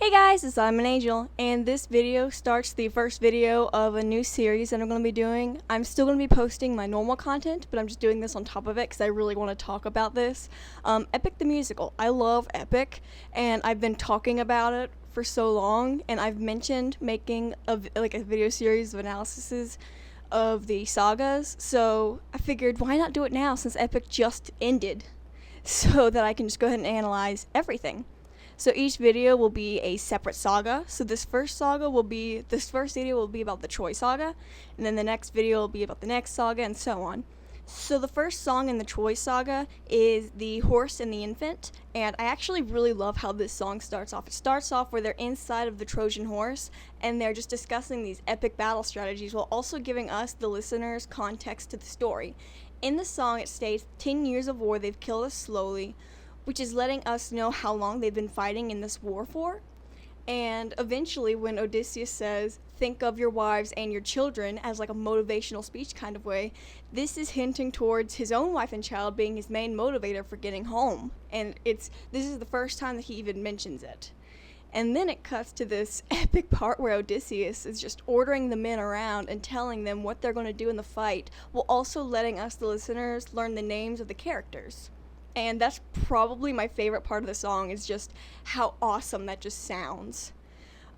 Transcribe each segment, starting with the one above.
Hey guys, it's I'm an Angel, and this video starts the first video of a new series that I'm going to be doing. I'm still going to be posting my normal content, but I'm just doing this on top of it because I really want to talk about this. Epic the Musical. I love Epic, and I've been talking about it for so long, and I've mentioned making a video series of analyses of the sagas, so I figured why not do it now since Epic just ended, so that I can just go ahead and analyze everything. So each video will be a separate saga. So this first video will be about the Troy saga, and then the next video will be about the next saga, and so on. So the first song in the Troy saga is The Horse and the Infant, and I actually really love how this song starts off. It starts off where they're inside of the Trojan horse, and they're just discussing these epic battle strategies while also giving us, the listeners, context to the story. In the song it states, 10 years of war, they've killed us slowly, which is letting us know how long they've been fighting in this war for. And eventually when Odysseus says, think of your wives and your children, as like a motivational speech kind of way, this is hinting towards his own wife and child being his main motivator for getting home. And this is the first time that he even mentions it. And then it cuts to this epic part where Odysseus is just ordering the men around and telling them what they're going to do in the fight, while also letting us, the listeners, learn the names of the characters. And that's probably my favorite part of the song, is just how awesome that just sounds.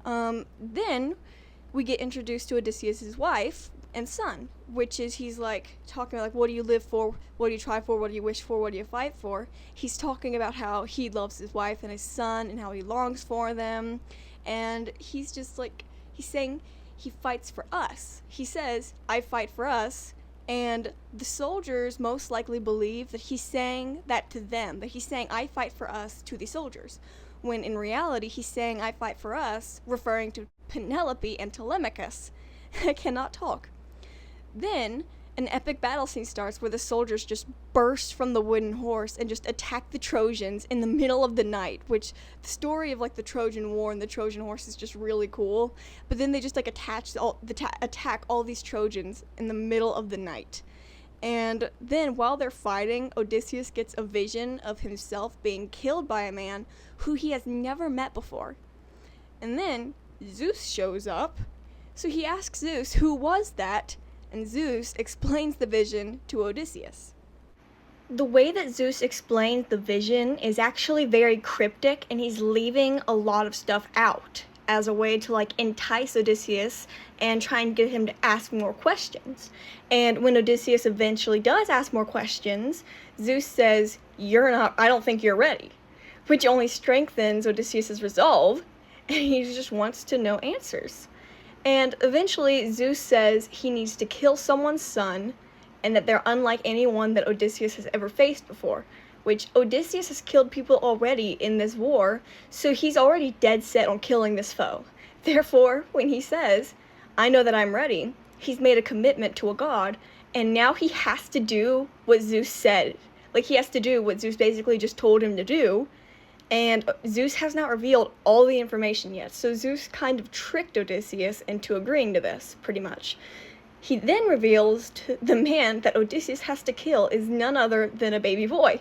Then we get introduced to Odysseus' wife and son, which is, he's like talking like, what do you live for? What do you try for? What do you wish for? What do you fight for? He's talking about how he loves his wife and his son and how he longs for them. And he's just like, he's saying he fights for us. He says, I fight for us. And the soldiers most likely believe that he's saying that to them, that he's saying, I fight for us, to the soldiers, when in reality he's saying, I fight for us, referring to Penelope and Telemachus. I cannot talk. Then an epic battle scene starts where the soldiers just burst from the wooden horse and just attack the Trojans in the middle of the night, which the story of like the Trojan War and the Trojan horse is just really cool. But then they just like attack all these Trojans in the middle of the night. And then while they're fighting, Odysseus gets a vision of himself being killed by a man who he has never met before. And then Zeus shows up. So he asks Zeus, who was that? And Zeus explains the vision to Odysseus. The way that Zeus explains the vision is actually very cryptic, and he's leaving a lot of stuff out as a way to like entice Odysseus and try and get him to ask more questions. And when Odysseus eventually does ask more questions, Zeus says, I don't think you're ready, which only strengthens Odysseus' resolve, and he just wants to know answers. And eventually Zeus says he needs to kill someone's son, and that they're unlike anyone that Odysseus has ever faced before, which Odysseus has killed people already in this war, so he's already dead set on killing this foe. Therefore, when he says, I know that I'm ready, he's made a commitment to a god, and now he has to do what Zeus said. Like, he has to do what Zeus basically just told him to do. And Zeus has not revealed all the information yet, so Zeus kind of tricked Odysseus into agreeing to this, pretty much. He then reveals to the man that Odysseus has to kill is none other than a baby boy.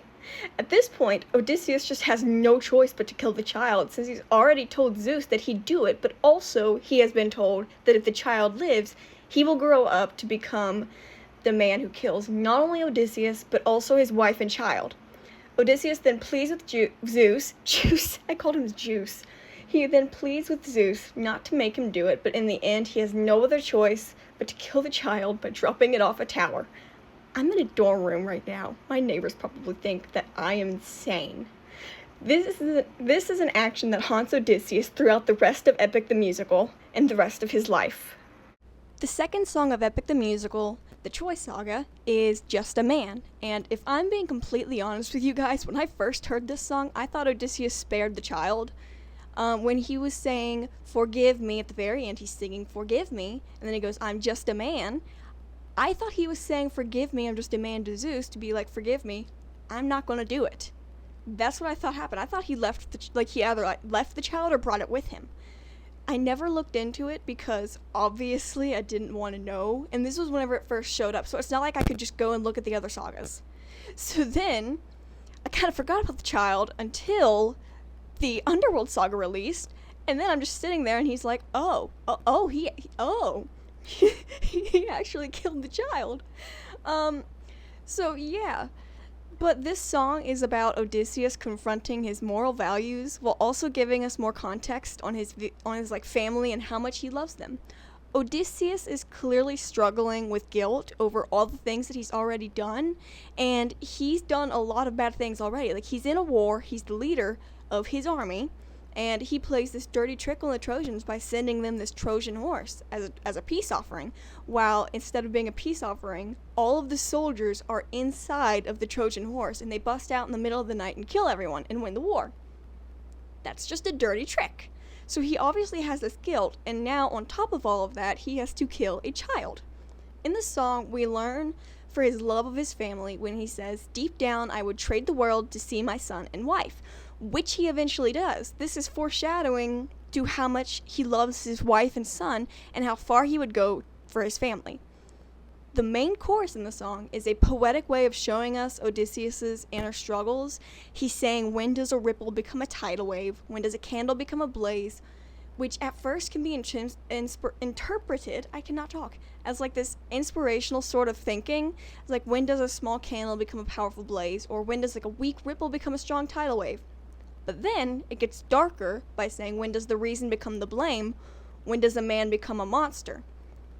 At this point, Odysseus just has no choice but to kill the child, since he's already told Zeus that he'd do it, but also he has been told that if the child lives, he will grow up to become the man who kills not only Odysseus, but also his wife and child. Odysseus then pleads with Juice, I called him Juice. He then pleads with Zeus not to make him do it, but in the end he has no other choice but to kill the child by dropping it off a tower. I'm in a dorm room right now. My neighbors probably think that I am insane. This is an action that haunts Odysseus throughout the rest of Epic the Musical and the rest of his life. The second song of Epic the Musical, the Troy Saga, is Just a Man. And if I'm being completely honest with you guys, when I first heard this song, I thought Odysseus spared the child. When he was saying, forgive me, at the very end he's singing, forgive me, and then he goes, I'm just a man. I thought he was saying, forgive me, I'm just a man, to Zeus, to be like, forgive me, I'm not going to do it. That's what I thought happened. I thought he he either left the child or brought it with him. I never looked into it because obviously I didn't want to know, and this was whenever it first showed up, so it's not like I could just go and look at the other sagas. So then I kind of forgot about the child until the Underworld saga released, And then I'm just sitting there and he's like, he actually killed the child. So yeah. But this song is about Odysseus confronting his moral values while also giving us more context on his like family and how much he loves them. Odysseus is clearly struggling with guilt over all the things that he's already done, and he's done a lot of bad things already. Like, he's in a war, he's the leader of his army, and he plays this dirty trick on the Trojans by sending them this Trojan horse as a peace offering, while instead of being a peace offering, all of the soldiers are inside of the Trojan horse, and they bust out in the middle of the night and kill everyone and win the war. That's just a dirty trick. So he obviously has this guilt, and now on top of all of that, he has to kill a child. In the song, we learn for his love of his family when he says, "Deep down, I would trade the world to see my son and wife," which he eventually does. This is foreshadowing to how much he loves his wife and son and how far he would go for his family. The main chorus in the song is a poetic way of showing us Odysseus's inner struggles. He's saying, when does a ripple become a tidal wave? When does a candle become a blaze? Which at first can be interpreted, as like this inspirational sort of thinking. It's like, when does a small candle become a powerful blaze? Or when does like a weak ripple become a strong tidal wave? But then it gets darker by saying, when does the reason become the blame? When does a man become a monster?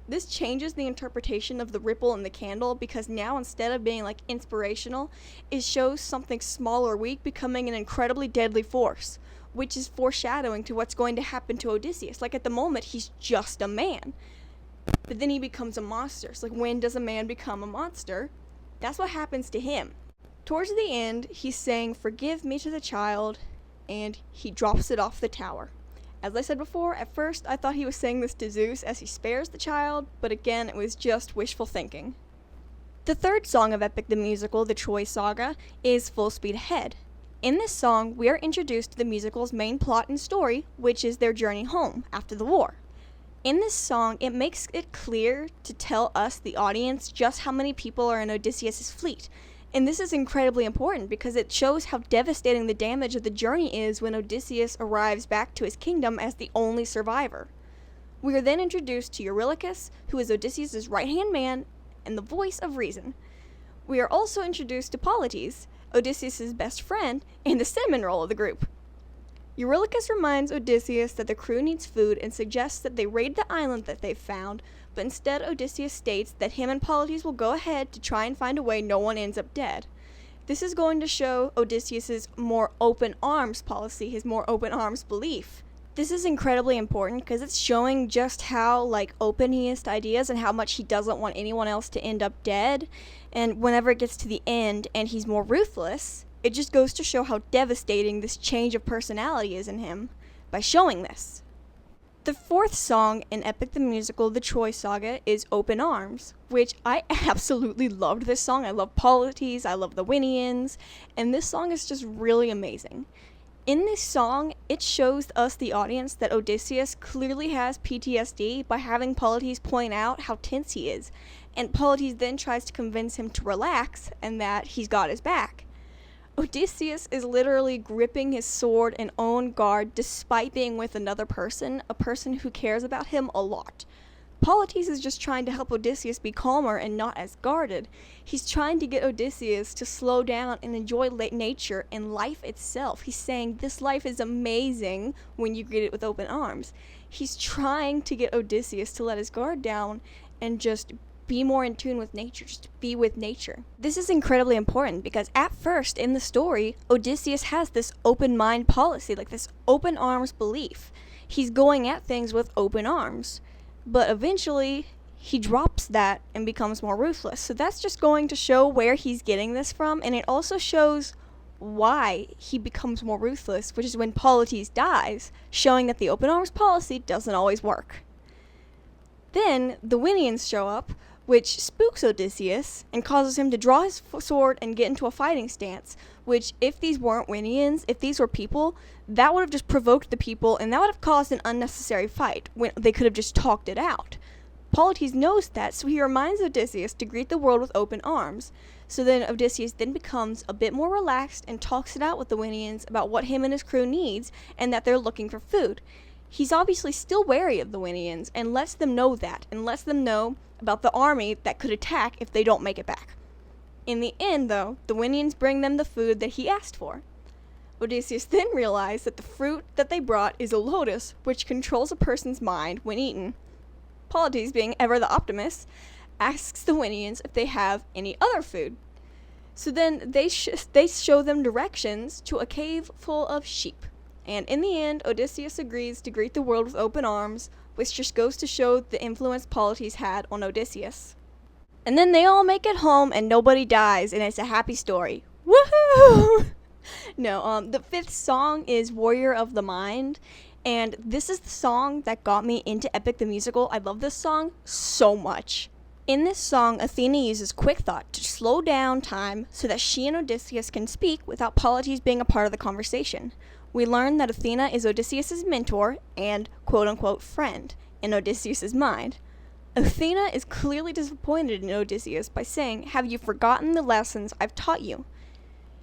This changes the interpretation of the ripple in the candle, because now instead of being like inspirational, it shows something small or weak becoming an incredibly deadly force, which is foreshadowing to what's going to happen to Odysseus. Like, at the moment, he's just a man, but then he becomes a monster. So like, when does a man become a monster? That's what happens to him. Towards the end, he's saying, "Forgive me" to the child, and he drops it off the tower. As I said before, at first I thought he was saying this to Zeus as he spares the child, but again, it was just wishful thinking. The third song of Epic the Musical, the Troy Saga, is Full Speed Ahead. In this song, we are introduced to the musical's main plot and story, which is their journey home after the war. In this song, it makes it clear to tell us, the audience, just how many people are in Odysseus' fleet. And this is incredibly important because it shows how devastating the damage of the journey is when Odysseus arrives back to his kingdom as the only survivor. We are then introduced to Eurylochus, who is Odysseus' right-hand man and the voice of reason. We are also introduced to Polites, Odysseus' best friend and the cinnamon roll of the group. Eurylochus reminds Odysseus that the crew needs food and suggests that they raid the island that they've found, but instead Odysseus states that him and Polites will go ahead to try and find a way no one ends up dead. This is going to show Odysseus' more open arms policy, his more open arms belief. This is incredibly important because it's showing just how open he is to ideas and how much he doesn't want anyone else to end up dead. And whenever it gets to the end and he's more ruthless, it just goes to show how devastating this change of personality is in him by showing this. The fourth song in Epic the Musical, the Troy Saga, is Open Arms, which I absolutely loved this song. I love Polites, I love the Winians, and this song is just really amazing. In this song, it shows us, the audience, that Odysseus clearly has PTSD by having Polites point out how tense he is, and Polites then tries to convince him to relax and that he's got his back. Odysseus is literally gripping his sword and on guard despite being with another person, a person who cares about him a lot. Polites is just trying to help Odysseus be calmer and not as guarded. He's trying to get Odysseus to slow down and enjoy nature and life itself. He's saying this life is amazing when you greet it with open arms. He's trying to get Odysseus to let his guard down and just be more in tune with nature, just be with nature. This is incredibly important because at first in the story, Odysseus has this open mind policy, this open arms belief. He's going at things with open arms, but eventually he drops that and becomes more ruthless. So that's just going to show where he's getting this from, and it also shows why he becomes more ruthless, which is when Polites dies, showing that the open arms policy doesn't always work. Then the Winians show up, which spooks Odysseus and causes him to draw his sword and get into a fighting stance, which, if these weren't Winians, if these were people, that would have just provoked the people and that would have caused an unnecessary fight when they could have just talked it out. Polites knows that, so he reminds Odysseus to greet the world with open arms. So then Odysseus then becomes a bit more relaxed and talks it out with the Winians about what him and his crew needs and that they're looking for food. he's obviously still wary of the Winians and lets them know that, and lets them know about the army that could attack if they don't make it back. In the end, though, the Winians bring them the food that he asked for. Odysseus then realized that the fruit that they brought is a lotus, which controls a person's mind when eaten. Polites, being ever the optimist, asks the Winians if they have any other food. So then they show them directions to a cave full of sheep. And in the end, Odysseus agrees to greet the world with open arms, which just goes to show the influence Polites had on Odysseus. And then they all make it home and nobody dies, and it's a happy story. Woohoo! No, the fifth song is Warrior of the Mind, and this is the song that got me into Epic the Musical. I love this song so much. In this song, Athena uses quick thought to slow down time so that she and Odysseus can speak without Polites being a part of the conversation. We learn that Athena is Odysseus' mentor and quote-unquote friend in Odysseus' mind. Athena is clearly disappointed in Odysseus by saying, "Have you forgotten the lessons I've taught you?"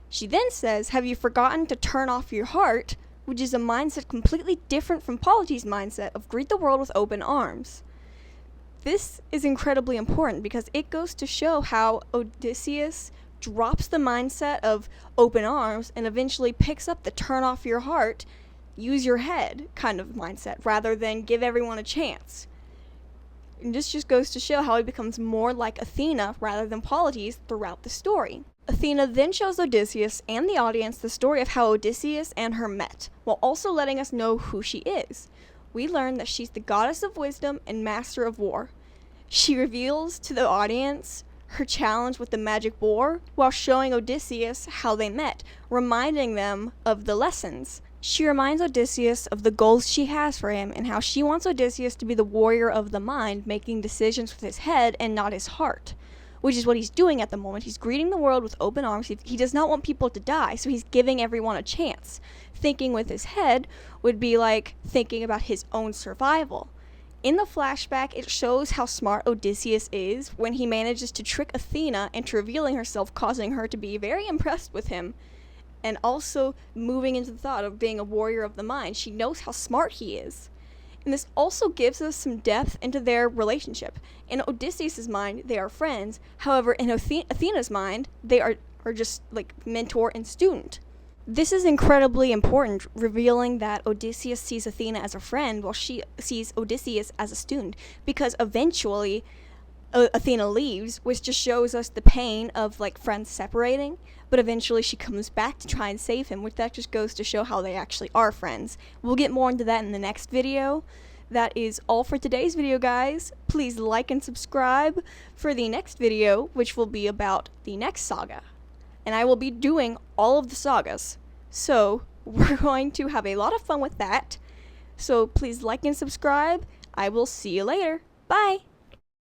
She then says, "Have you forgotten to turn off your heart?" which is a mindset completely different from Polites' mindset of greet the world with open arms. This is incredibly important because it goes to show how Odysseus drops the mindset of open arms and eventually picks up the turn off your heart, use your head kind of mindset rather than give everyone a chance. And this just goes to show how he becomes more like Athena rather than Polites throughout the story. Athena then shows Odysseus and the audience the story of how Odysseus and her met, while also letting us know who she is. We learn that she's the goddess of wisdom and master of war. She reveals to the audience her challenge with the magic boar while showing Odysseus how they met, reminding them of the lessons. She reminds Odysseus of the goals she has for him and how she wants Odysseus to be the warrior of the mind, making decisions with his head and not his heart, which is what he's doing at the moment. He's greeting the world with open arms. He does not want people to die, so he's giving everyone a chance. Thinking with his head would be like thinking about his own survival. In the flashback, it shows how smart Odysseus is when he manages to trick Athena into revealing herself, causing her to be very impressed with him. And also moving into the thought of being a warrior of the mind. She knows how smart he is. And this also gives us some depth into their relationship. In Odysseus' mind, they are friends. However, in Athena's mind, they are just like mentor and student. This is incredibly important, revealing that Odysseus sees Athena as a friend while she sees Odysseus as a student. Because eventually, Athena leaves, which just shows us the pain of like friends separating, but eventually she comes back to try and save him, which that just goes to show how they actually are friends. We'll get more into that in the next video. That is all for today's video, guys. Please like and subscribe for the next video, which will be about the next saga. And I will be doing all of the sagas. So we're going to have a lot of fun with that. So please like and subscribe. I will see you later. Bye!